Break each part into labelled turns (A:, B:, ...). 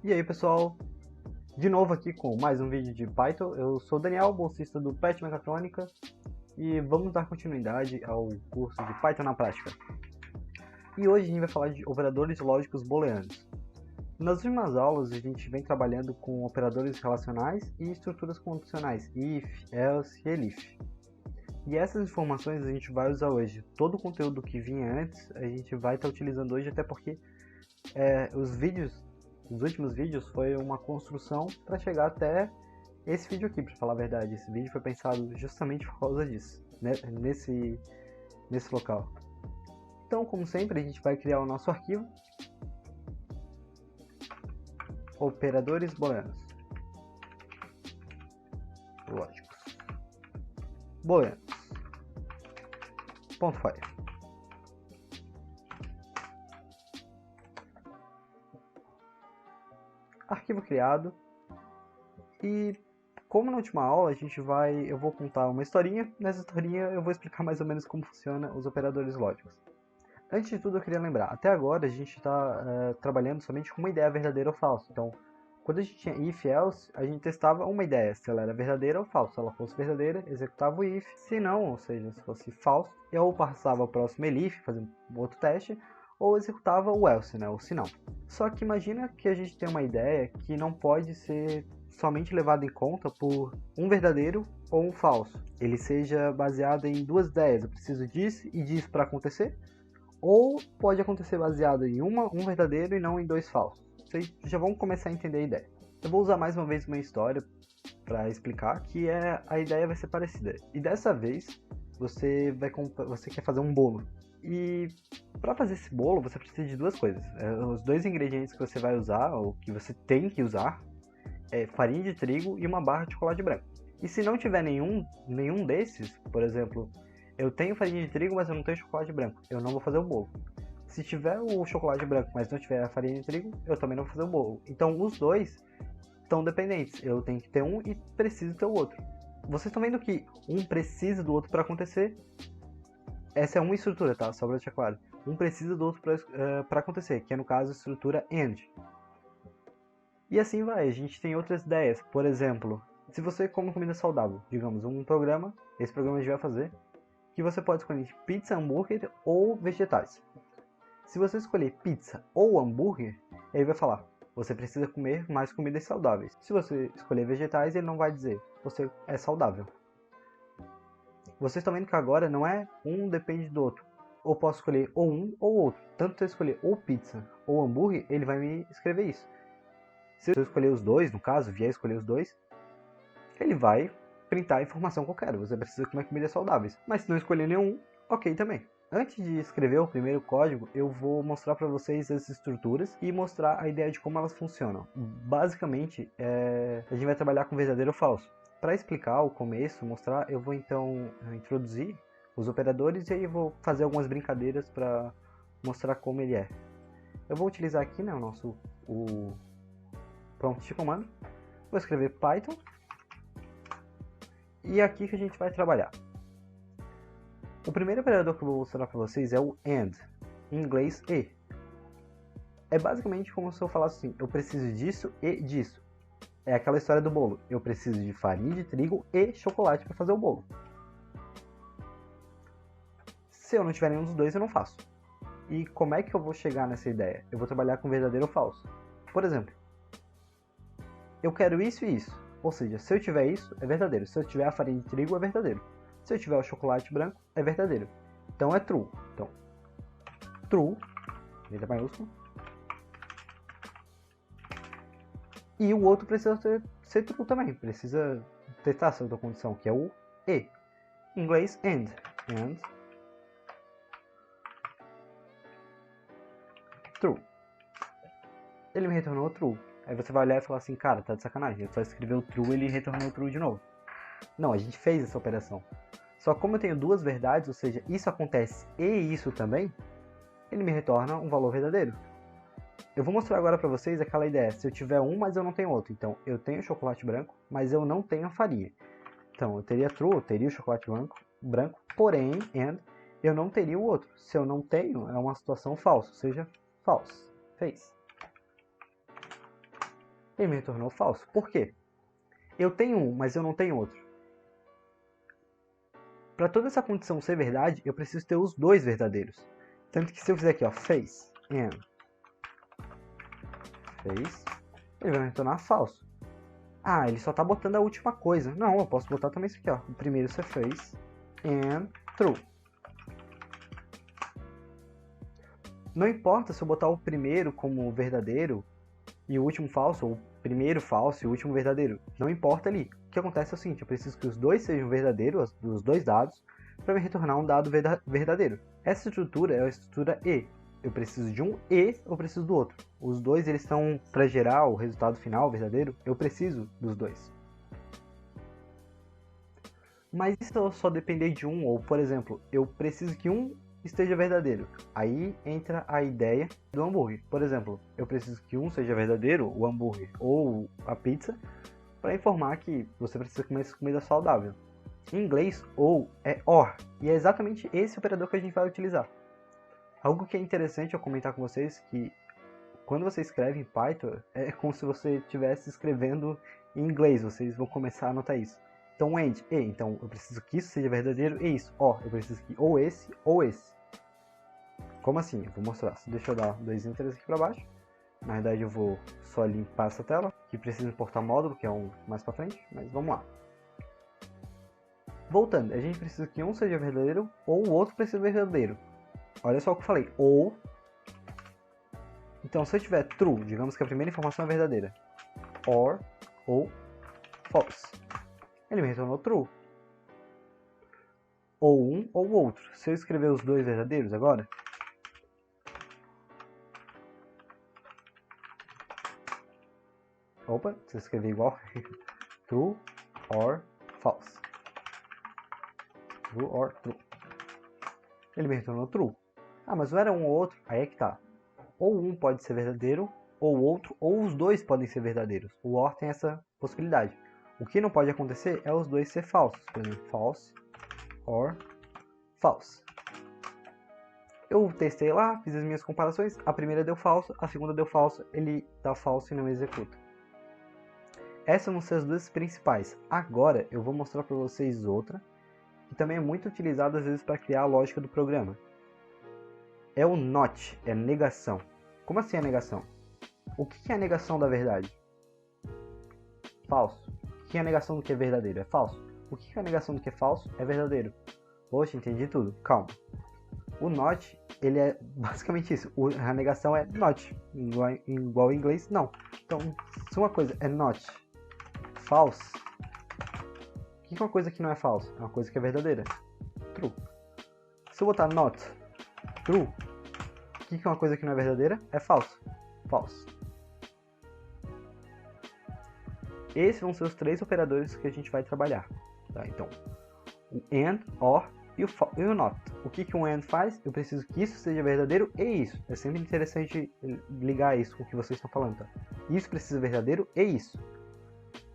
A: E aí pessoal, de novo aqui com mais um vídeo de Python. Eu sou o Daniel, bolsista do PET Mecatrônica, e vamos dar continuidade ao curso de Python na prática. E hoje a gente vai falar de operadores lógicos booleanos. Nas últimas aulas a gente vem trabalhando com operadores relacionais e estruturas condicionais, if, else e elif. E essas informações a gente vai usar hoje. Todo o conteúdo que vinha antes a gente vai estar utilizando hoje, até porque os últimos vídeos foi uma construção para chegar até esse vídeo aqui, para falar a verdade. Esse vídeo foi pensado justamente por causa disso, né? nesse local. Então, como sempre, a gente vai criar o nosso arquivo. Operadores booleanos. Lógicos. Booleanos. .file. Arquivo criado. E como na última aula eu vou contar uma historinha. Nessa historinha eu vou explicar mais ou menos como funciona os operadores lógicos. Antes de tudo eu queria lembrar, até agora a gente está trabalhando somente com uma ideia verdadeira ou falsa. Então, quando a gente tinha if else, a gente testava uma ideia, se ela era verdadeira ou falsa. Se ela fosse verdadeira, executava o if. Se não, ou seja, se fosse falso, eu passava ao próximo elif, fazendo um outro teste, ou executava o else, né, o se não. Só que imagina que a gente tem uma ideia que não pode ser somente levada em conta por um verdadeiro ou um falso. Ele seja baseado em duas ideias, eu preciso disso e disso para acontecer, ou pode acontecer baseado em um verdadeiro e não em dois falsos. Vocês já vão começar a entender a ideia. Eu vou usar mais uma vez uma história para explicar que a ideia vai ser parecida. E dessa vez você quer fazer um bolo. E para fazer esse bolo você precisa de duas coisas. Os dois ingredientes que você vai usar, ou que você tem que usar, é farinha de trigo e uma barra de chocolate branco. E se não tiver nenhum desses, por exemplo, eu tenho farinha de trigo, mas eu não tenho chocolate branco, eu não vou fazer o bolo. Se tiver o chocolate branco, mas não tiver a farinha de trigo, eu também não vou fazer o bolo. Então os dois estão dependentes. Eu tenho que ter um e preciso ter o outro. Vocês estão vendo que um precisa do outro para acontecer? Essa é uma estrutura, tá? Só para deixar claro. Um precisa do outro para acontecer, que é no caso a estrutura AND. E assim vai, a gente tem outras ideias. Por exemplo, se você come comida saudável, digamos, esse programa a gente vai fazer, que você pode escolher pizza, hambúrguer ou vegetais. Se você escolher pizza ou hambúrguer, ele vai falar, você precisa comer mais comidas saudáveis. Se você escolher vegetais, ele não vai dizer, você é saudável. Vocês estão vendo que agora não é um depende do outro. Ou posso escolher ou um ou outro. Tanto se eu escolher ou pizza ou hambúrguer, ele vai me escrever isso. Se eu escolher os dois, no caso, vier escolher os dois, ele vai printar a informação qualquer. Você precisa comer comidas saudáveis. Mas se não escolher nenhum, ok também. Antes de escrever o primeiro código, eu vou mostrar para vocês as estruturas e mostrar a ideia de como elas funcionam. Basicamente, a gente vai trabalhar com verdadeiro ou falso. Para explicar o começo, eu vou então introduzir os operadores e aí eu vou fazer algumas brincadeiras para mostrar como ele é. Eu vou utilizar aqui, né, o prompt de comando. Vou escrever Python. E é aqui que a gente vai trabalhar. O primeiro operador que eu vou mostrar para vocês é o AND, em inglês e. É basicamente como se eu falasse assim, eu preciso disso e disso. É aquela história do bolo, eu preciso de farinha de trigo e chocolate para fazer o bolo. Se eu não tiver nenhum dos dois, eu não faço. E como é que eu vou chegar nessa ideia? Eu vou trabalhar com verdadeiro ou falso. Por exemplo, eu quero isso e isso. Ou seja, se eu tiver isso, é verdadeiro. Se eu tiver a farinha de trigo, é verdadeiro. Se eu tiver o chocolate branco, é verdadeiro. Então é true. Então, true, letra maiúscula. E o outro precisa ser true também. Precisa testar essa outra condição, que é o e. Em inglês, and. And true. Ele me retornou true. Aí você vai olhar e falar assim, cara, tá de sacanagem. Eu só escrevi o true e ele retornou true de novo. Não, a gente fez essa operação. Só que como eu tenho duas verdades, ou seja, isso acontece e isso também, ele me retorna um valor verdadeiro. Eu vou mostrar agora para vocês aquela ideia, se eu tiver um, mas eu não tenho outro. Então, eu tenho chocolate branco, mas eu não tenho a farinha. Então, eu teria true, eu teria o chocolate branco, porém, and, eu não teria o outro. Se eu não tenho, é uma situação falsa, ou seja, false. Fez. Ele me retornou falso. Por quê? Eu tenho um, mas eu não tenho outro. Para toda essa condição ser verdade, eu preciso ter os dois verdadeiros. Tanto que se eu fizer aqui, ó, face and face, ele vai me retornar falso. Ah, ele só tá botando a última coisa. Não, eu posso botar também isso aqui, ó. O primeiro você fez and true. Não importa se eu botar o primeiro como verdadeiro e o último falso, ou o primeiro falso e o último verdadeiro. Não importa ali. O que acontece é o seguinte, eu preciso que os dois sejam verdadeiros, os dois dados, para me retornar um dado verdadeiro. Essa estrutura é a estrutura E. Eu preciso de um e eu preciso do outro. Os dois eles estão para gerar o resultado final verdadeiro, eu preciso dos dois. Mas e se eu só depender de um, ou por exemplo, eu preciso que um esteja verdadeiro? Aí entra a ideia do hambúrguer. Por exemplo, eu preciso que um seja verdadeiro, o hambúrguer ou a pizza, para informar que você precisa comer essa comida saudável. Em inglês, ou é OR, e é exatamente esse operador que a gente vai utilizar. Algo que é interessante eu comentar com vocês que quando você escreve em Python, é como se você estivesse escrevendo em inglês, vocês vão começar a anotar isso. Então, AND, e, então eu preciso que isso seja verdadeiro e isso. Ó, eu preciso que ou esse ou esse. Como assim? Eu vou mostrar. Deixa eu dar 2 enteros aqui para baixo. Na verdade eu vou só limpar essa tela, que precisa importar módulo, que é um mais para frente, mas vamos lá. Voltando, a gente precisa que um seja verdadeiro ou o outro precisa ser verdadeiro. Olha só o que eu falei, ou... Então, se eu tiver true, digamos que a primeira informação é verdadeira. Or, ou false. Ele me retornou true. Ou um ou outro. Se eu escrever os dois verdadeiros agora... Opa, se eu escrever igual. True or false. True or true. Ele me retornou true. Ah, mas não era um ou outro? Aí é que tá. Ou um pode ser verdadeiro, ou o outro, ou os dois podem ser verdadeiros. O OR tem essa possibilidade. O que não pode acontecer é os dois ser falsos. Por exemplo, false or false. Eu testei lá, fiz as minhas comparações. A primeira deu falso, a segunda deu falso. Ele dá falso e não executa. Essas vão ser as duas principais. Agora eu vou mostrar para vocês outra, que também é muito utilizada às vezes para criar a lógica do programa. É o not, é negação. Como assim a negação? O que é a negação da verdade? Falso. O que é a negação do que é verdadeiro? É falso. O que é a negação do que é falso? É verdadeiro. Poxa, entendi tudo. Calma. O not, ele é basicamente isso. A negação é not. Igual em inglês, não. Então, se uma coisa é not false, o que é uma coisa que não é falsa? É uma coisa que é verdadeira. True. Se eu botar not true, o que é uma coisa que não é verdadeira? É falso. False. Esses vão ser os três operadores que a gente vai trabalhar. Tá? Então, o AND, OR e o NOT. O que um AND faz? Eu preciso que isso seja verdadeiro e isso. É sempre interessante ligar isso com o que vocês estão falando. Tá? Isso precisa ser verdadeiro e isso.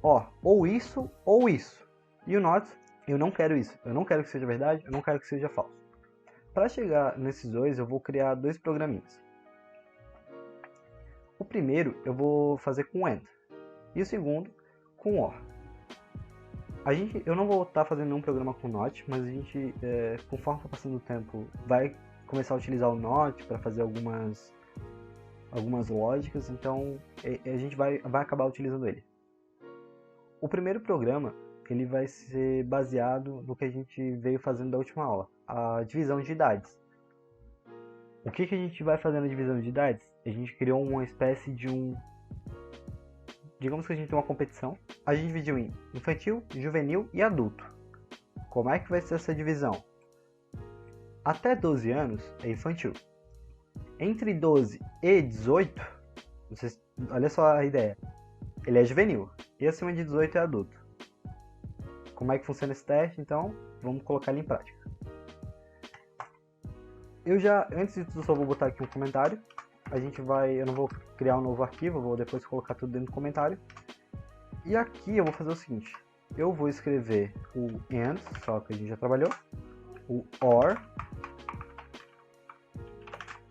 A: OR, ou isso ou isso. E o NOT, eu não quero isso. Eu não quero que seja verdade, eu não quero que seja falso. Para chegar nesses dois, eu vou criar dois programinhas. O primeiro eu vou fazer com AND. E o segundo com OR. Eu não vou estar fazendo nenhum programa com NOT, mas a gente, conforme for passando o tempo, vai começar a utilizar o NOT para fazer algumas lógicas, então a gente vai acabar utilizando ele. O primeiro programa ele vai ser baseado no que a gente veio fazendo da última aula, a divisão de idades. O que a gente vai fazer na divisão de idades? A gente criou uma espécie de digamos que a gente tem uma competição, a gente dividiu em infantil, juvenil e adulto. Como é que vai ser essa divisão? Até 12 anos é infantil. Entre 12 e 18, olha só a ideia, ele é juvenil. E acima de 18 é adulto. Como é que funciona esse teste? Então, vamos colocar ele em prática. Antes de tudo, só vou botar aqui um comentário. Eu não vou criar um novo arquivo, eu vou depois colocar tudo dentro do comentário. E aqui eu vou fazer o seguinte, eu vou escrever o AND, só que a gente já trabalhou, o OR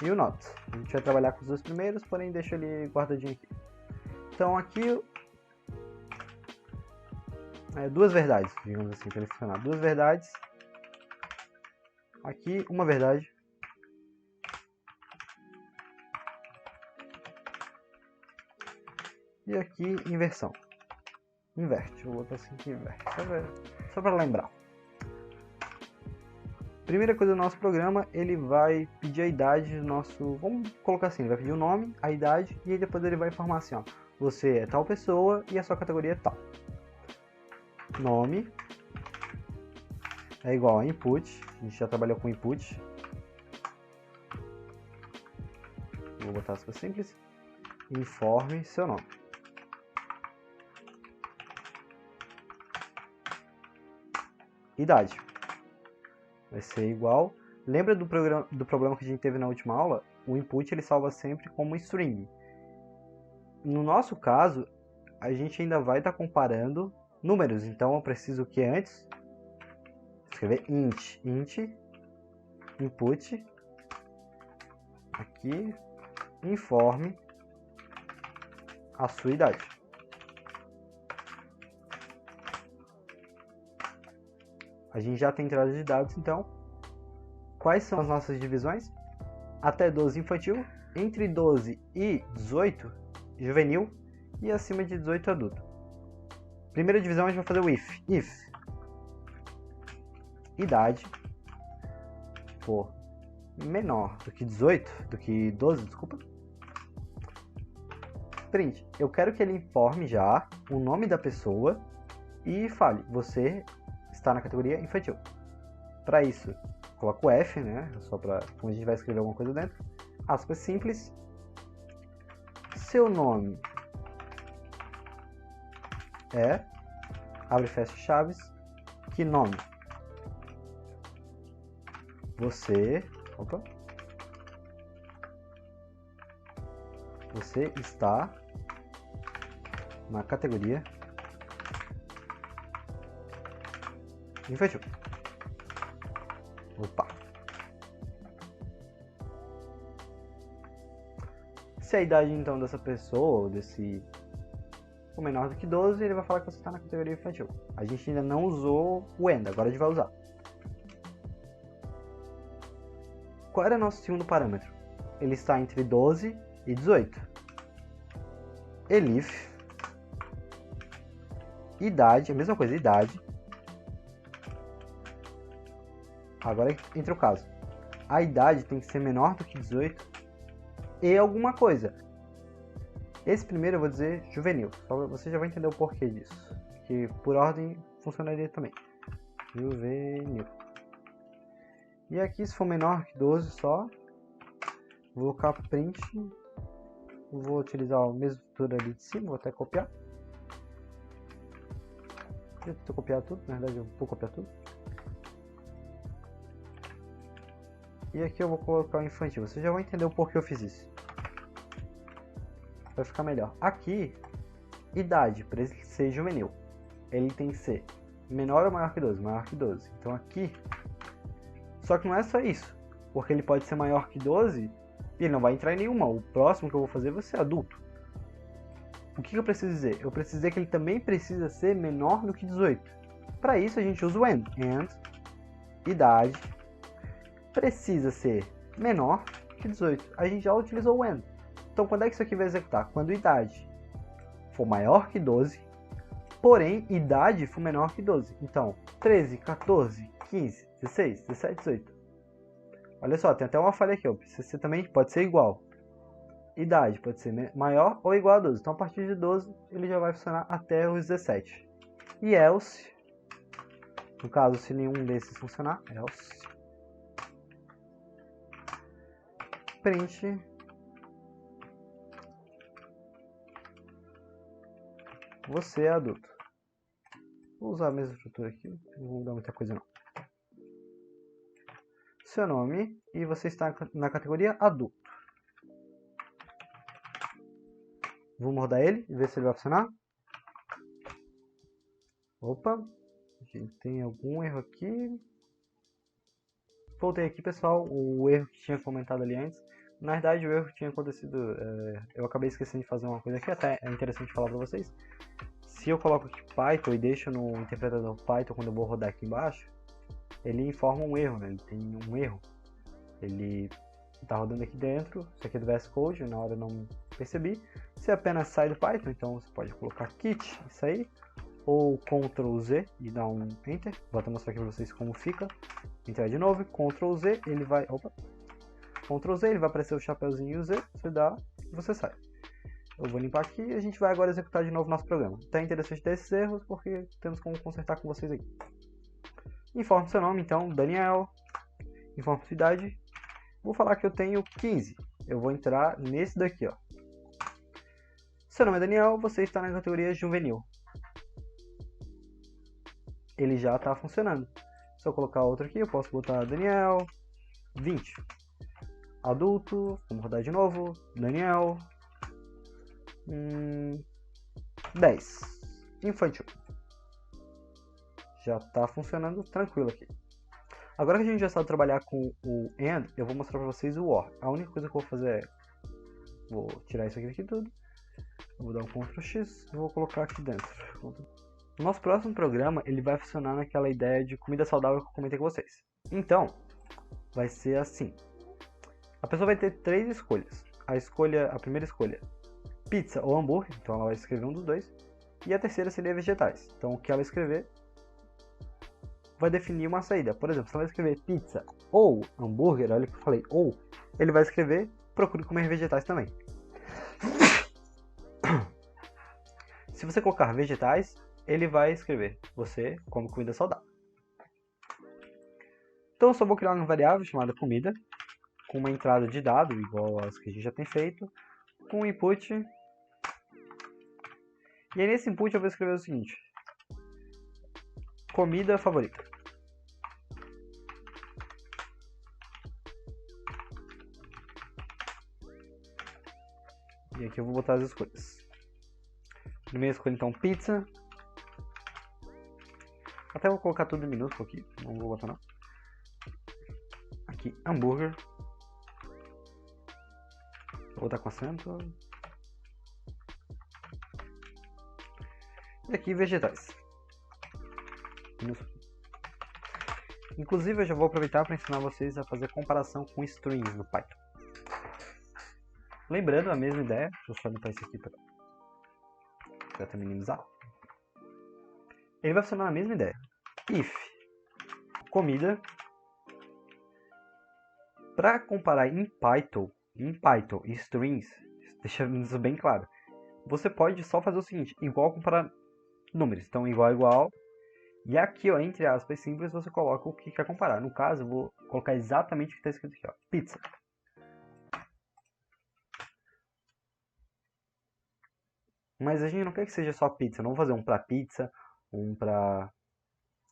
A: e o NOT. A gente vai trabalhar com os dois primeiros, porém deixa ele guardadinho aqui. Então aqui duas verdades, digamos assim, para ele funcionar. Duas verdades. Aqui, uma verdade. E aqui, inversão. Inverte, vou botar assim que inverte, só para lembrar. Primeira coisa do nosso programa, ele vai pedir a idade do nosso... Vamos colocar assim, ele vai pedir o nome, a idade, e depois ele vai informar assim, ó. Você é tal pessoa e a sua categoria é tal. Nome é igual a input, a gente já trabalhou com input. Vou botar super simples. Informe seu nome. Idade vai ser igual. Lembra do problema que a gente teve na última aula? O input ele salva sempre como string. No nosso caso, a gente ainda vai estar comparando números. Então eu preciso que antes escrever int input aqui informe a sua idade. A gente já tem entrada de dados, então. Quais são as nossas divisões? Até 12 infantil, entre 12 e 18 juvenil e acima de 18 adulto. Primeira divisão a gente vai fazer o if. If idade for menor do que 18, do que 12, desculpa. Print. Eu quero que ele informe já o nome da pessoa e fale, você está na categoria infantil. Para isso, coloco o F, né? Só para quando a gente vai escrever alguma coisa dentro. Aspas simples. Seu nome é, abre e fecha chaves. Que nome? Você está na categoria infantil. Opa. Se a idade então dessa pessoa, ou desse for menor do que 12, ele vai falar que você está na categoria infantil. A gente ainda não usou o AND, agora a gente vai usar. Qual era o nosso segundo parâmetro? Ele está entre 12 e 18. Elif idade, a mesma coisa, idade. Agora entra o caso. A idade tem que ser menor do que 18 e alguma coisa. Esse primeiro eu vou dizer juvenil. Só você já vai entender o porquê disso. Que por ordem funcionaria também. Juvenil. E aqui se for menor que 12 só, vou colocar print. Vou utilizar a mesma estrutura ali de cima, vou até copiar. Eu tento copiar tudo, na verdade eu vou copiar tudo. E aqui eu vou colocar o infantil. Você já vai entender o porquê eu fiz isso. Vai ficar melhor. Aqui, idade, para ele ser juvenil, ele tem que ser menor ou maior que 12? Maior que 12. Então aqui, só que não é só isso. Porque ele pode ser maior que 12 e ele não vai entrar em nenhuma. O próximo que eu vou fazer vai ser adulto. O que eu preciso dizer? Eu preciso dizer que ele também precisa ser menor do que 18. Para isso a gente usa o AND. AND, idade, precisa ser menor que 18. A gente já utilizou o AND. Então quando é que isso aqui vai executar? Quando idade for maior que 12, porém idade for menor que 12. Então 13, 14, 15, 16, 17, 18. Olha só, tem até uma falha aqui. Ó. Você também pode ser igual. Idade pode ser maior ou igual a 12. Então a partir de 12 ele já vai funcionar até os 17. E else, no caso se nenhum desses funcionar, else print você é adulto. Vou usar a mesma estrutura aqui, não vou mudar muita coisa não. Seu nome e você está na categoria adulto. Vamos rodar ele e ver se ele vai funcionar. Opa, a gente tem algum erro aqui. Voltei aqui, pessoal, o erro que tinha comentado ali antes. Na verdade, o erro que tinha acontecido, eu acabei esquecendo de fazer uma coisa aqui, até é interessante falar para vocês. Se eu coloco aqui Python e deixo no interpretador Python quando eu vou rodar aqui embaixo, ele informa um erro, né? Ele tem um erro. Ele está rodando aqui dentro, isso aqui é do VS Code, na hora eu não percebi. Você apenas sai do Python, então você pode colocar Kit, isso aí, ou Ctrl Z e dar um Enter. Vou até mostrar aqui para vocês como fica. Entrar de novo, Ctrl Z, ele vai... Opa! Ctrl Z, ele vai aparecer o chapeuzinho e o Z, você dá e você sai. Eu vou limpar aqui e a gente vai agora executar de novo nosso programa. Tá interessante ter esses erros porque temos como consertar com vocês aqui. Informe seu nome, então, Daniel. Informe sua idade. Vou falar que eu tenho 15. Eu vou entrar nesse daqui, ó. Seu nome é Daniel, você está na categoria juvenil. Ele já está funcionando. Se eu colocar outro aqui, eu posso botar Daniel 20. Adulto, vamos rodar de novo. Daniel 10. Infantil. Já está funcionando tranquilo aqui. Agora que a gente já sabe trabalhar com o AND, eu vou mostrar para vocês o OR. A única coisa que eu vou fazer é... Vou tirar isso aqui tudo. Eu vou dar um Ctrl X e vou colocar aqui dentro. O nosso próximo programa ele vai funcionar naquela ideia de comida saudável que eu comentei com vocês. Então, vai ser assim. A pessoa vai ter 3 escolhas. A primeira escolha, pizza ou hambúrguer. Então ela vai escrever um dos dois. E a terceira seria vegetais. Então o que ela escrever vai definir uma saída. Por exemplo, se ela escrever pizza ou hambúrguer, olha que eu falei ou, ele vai escrever procure comer vegetais também. Se você colocar vegetais, ele vai escrever você come comida saudável. Então eu só vou criar uma variável chamada comida, com uma entrada de dado, igual as que a gente já tem feito, com um input. E aí nesse input eu vou escrever o seguinte: comida favorita. E aqui eu vou botar as escolhas. Primeira escolha então pizza. Até vou colocar tudo em minúsculo aqui, não vou botar não. Aqui hambúrguer. Vou botar com acento. E aqui vegetais. Inclusive eu já vou aproveitar para ensinar vocês a fazer comparação com strings no Python. Lembrando a mesma ideia, deixa eu só limpar isso aqui para até minimizar. Ele vai funcionar na mesma ideia. If comida. Para comparar em Python e strings, deixa isso bem claro. Você pode só fazer o seguinte, igual comparar números. Então igual. E aqui, ó, entre aspas simples, você coloca o que quer comparar. No caso, eu vou colocar exatamente o que está escrito aqui, ó, pizza. Mas a gente não quer que seja só pizza. Eu não vou fazer um para pizza, um para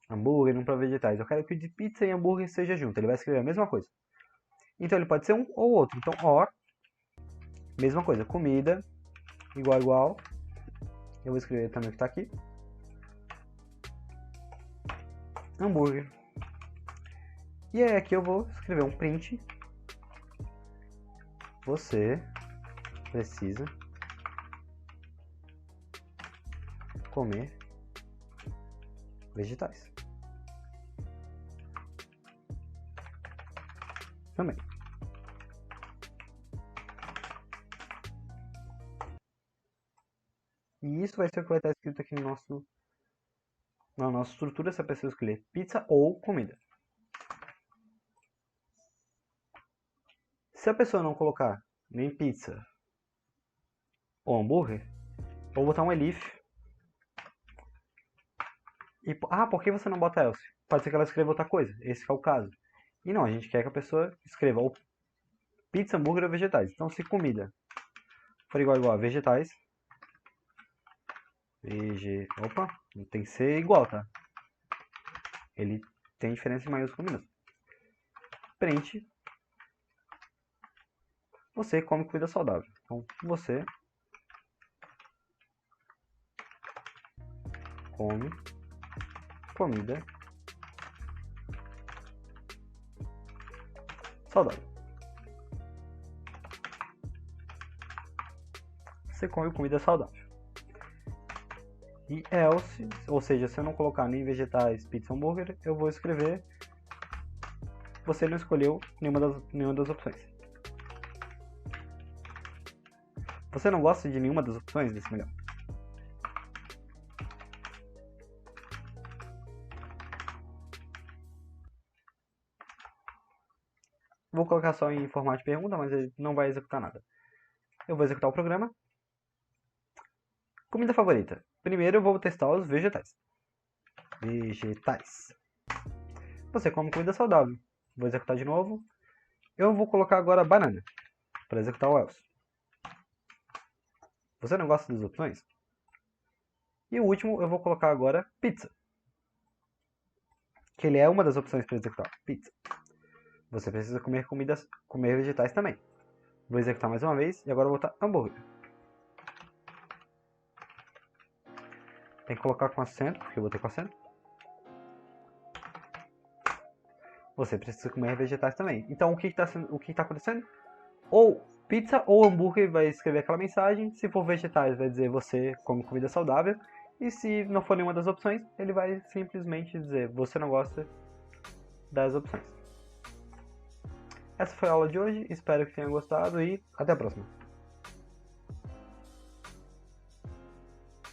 A: hambúrguer, um para vegetais. Eu quero que o de pizza e hambúrguer seja junto. Ele vai escrever a mesma coisa. Então ele pode ser um ou outro. Então OR, mesma coisa, comida, igual. Eu vou escrever também o que está aqui. Hambúrguer. E aí aqui eu vou escrever um print. Você precisa comer vegetais. Também. E isso vai ser o que vai estar escrito aqui no na nossa estrutura, se a pessoa escolher pizza ou comida. Se a pessoa não colocar nem pizza ou hambúrguer, eu vou botar um elif. E, por que você não bota else? Pode ser que ela escreva outra coisa, esse é o caso. E não, a gente quer que a pessoa escreva ou pizza, hambúrguer ou vegetais. Então se comida for igual a vegetais, opa, não tem que ser igual, tá? Ele tem diferença em maiúsculo e minúsculo. Print. Você come comida saudável. Então, você come comida saudável. Você come comida saudável. E else, ou seja, se eu não colocar nem vegetais, pizza, hambúrguer, eu vou escrever você não escolheu nenhuma das opções. Você não gosta de nenhuma das opções desse melhor? Vou colocar só em formato de pergunta, mas ele não vai executar nada. Eu vou executar o programa. Comida favorita. Primeiro eu vou testar os vegetais. Vegetais. Você come comida saudável. Vou executar de novo. Eu vou colocar agora banana para executar o else. Você não gosta das opções? E o último eu vou colocar agora pizza. Que ele é uma das opções para executar. Pizza. Você precisa comer vegetais também. Vou executar mais uma vez e agora eu vou botar hambúrguer. Tem que colocar com acento, porque eu botei com acento. Você precisa comer vegetais também. Então o que está acontecendo? Ou pizza ou hambúrguer vai escrever aquela mensagem. Se for vegetais, vai dizer você come comida saudável. E se não for nenhuma das opções, ele vai simplesmente dizer você não gosta das opções. Essa foi a aula de hoje, espero que tenham gostado e até a próxima.